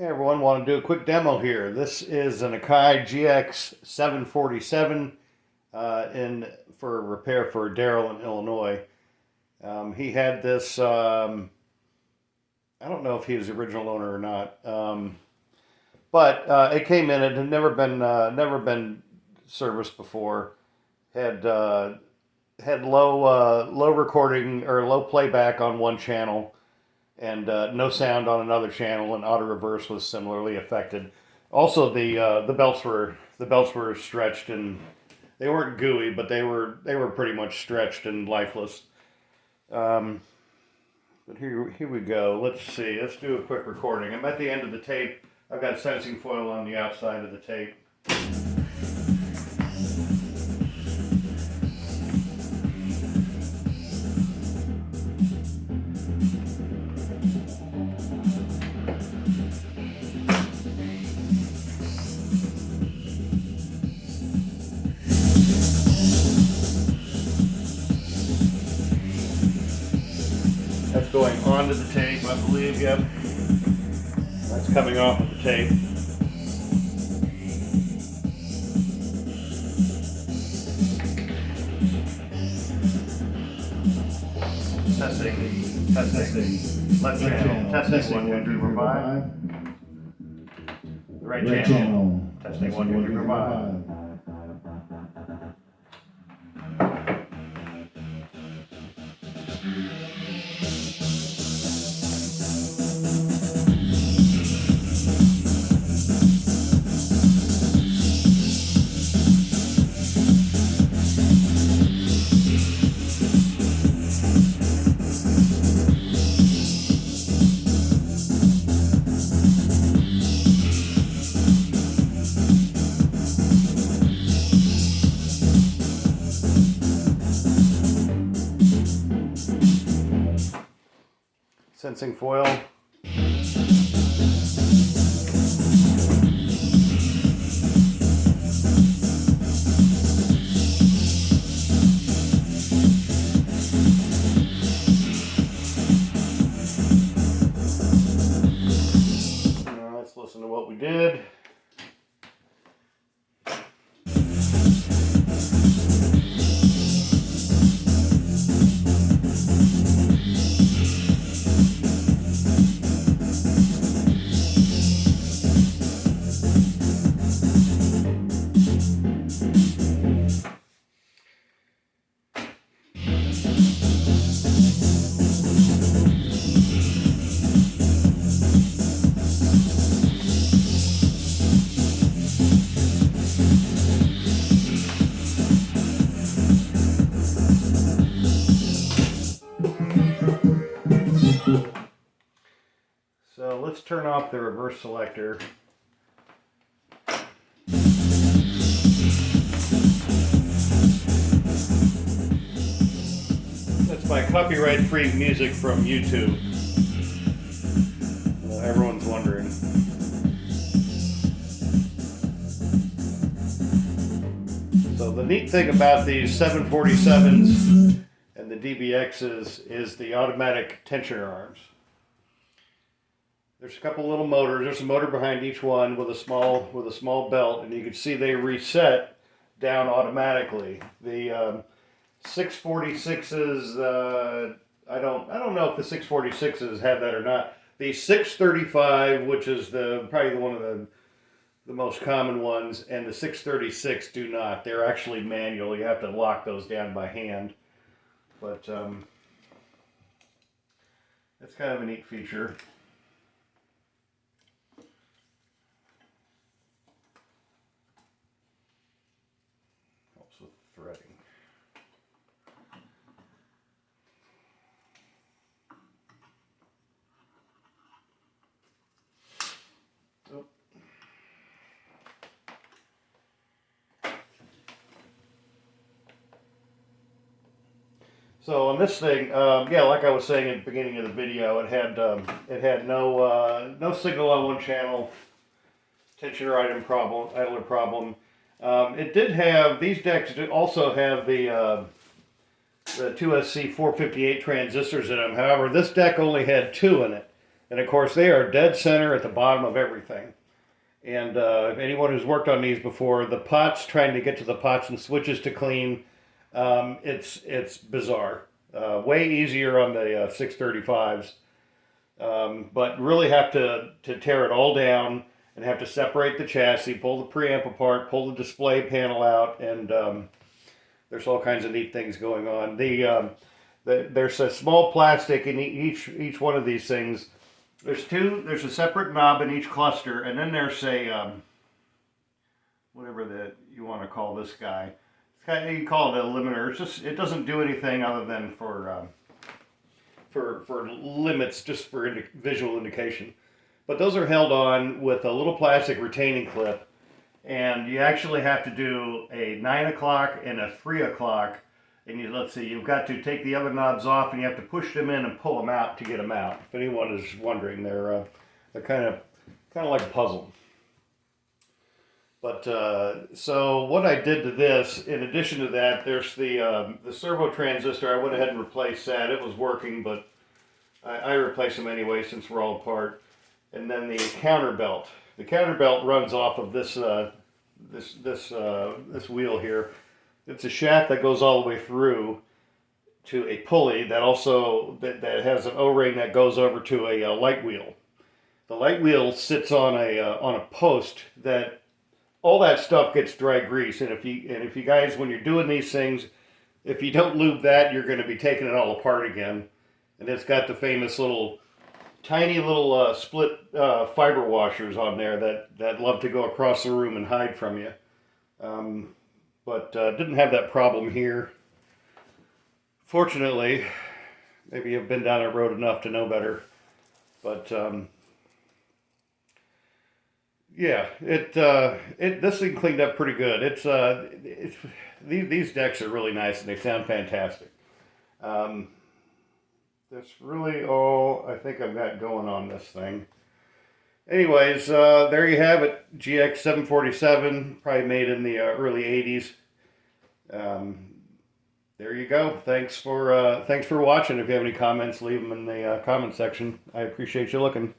Hey everyone, want to do a quick demo here. This is an Akai GX747 for repair for Daryl in Illinois. He had this, I don't know if he was the original owner or not, but it came in. It had never been serviced before. Had low recording or low playback on one channel, and no sound on another channel, and auto reverse was similarly affected. Also, the belts were stretched, and they weren't gooey, but they were pretty much stretched and lifeless. But here we go. Let's see. Let's do a quick recording. I'm at the end of the tape. I've got sensing foil on the outside of the tape. That's going onto the tape, I believe, yep. That's coming off of the tape. Testing. Left channel. Testing 1, 2, 3, 4, 5. The right channel. Testing 1, 2, 3, 4, 5. Sensing foil. Let's listen to what we did. So let's turn off the reverse selector. That's my copyright-free music from YouTube. Everyone's wondering. So the neat thing about these 747s and the DBXs is the automatic tensioner arms. There's a couple little motors. There's a motor behind each one with a small belt, and you can see they reset down automatically. The 646s, I don't know if the 646s have that or not. The 635, which is probably one of the most common ones, and the 636 do not. They're actually manual. You have to lock those down by hand. But it's kind of a neat feature. Helps with threading. Oh. So on this thing, yeah, like I was saying at the beginning of the video, it had no signal on one channel, tensioner idler problem. It did have, these decks also have the 2SC 458 transistors in them. However, this deck only had 2 in it. And of course, they are dead center at the bottom of everything. And anyone who's worked on these before, the pots, trying to get to the pots and switches to clean, it's bizarre. Way easier on the 635s, but really have to tear it all down and have to separate the chassis, pull the preamp apart, pull the display panel out, and there's all kinds of neat things going on. There's a small plastic in each one of these things. There's a separate knob in each cluster, and then there's a whatever you want to call this guy. You call it a limiter. It doesn't do anything other than for limits, just for visual indication. But those are held on with a little plastic retaining clip, and you actually have to do a 9 o'clock and a 3 o'clock. And let's see, you've got to take the other knobs off, and you have to push them in and pull them out to get them out. If anyone is wondering, they're kind of like a puzzle. But so what I did to this, in addition to that, there's the servo transistor. I went ahead and replaced that. It was working, but I replaced them anyway since we're all apart. And then the counter belt. The counter belt runs off of this this wheel here. It's a shaft that goes all the way through to a pulley that also that has an O-ring that goes over to a light wheel. The light wheel sits on a post that all that stuff gets dry grease, and if you guys, when you're doing these things, if you don't lube that, you're going to be taking it all apart again. And it's got the famous tiny little split fiber washers on there that love to go across the room and hide from you. But didn't have that problem here. Fortunately, maybe you've been down that road enough to know better. But yeah, this thing cleaned up pretty good. These decks are really nice and they sound fantastic. That's really all I think I've got going on this thing. Anyways, there you have it. GX 747, probably made in the early 80s. There you go. Thanks for watching. If you have any comments, leave them in the comment section. I appreciate you looking.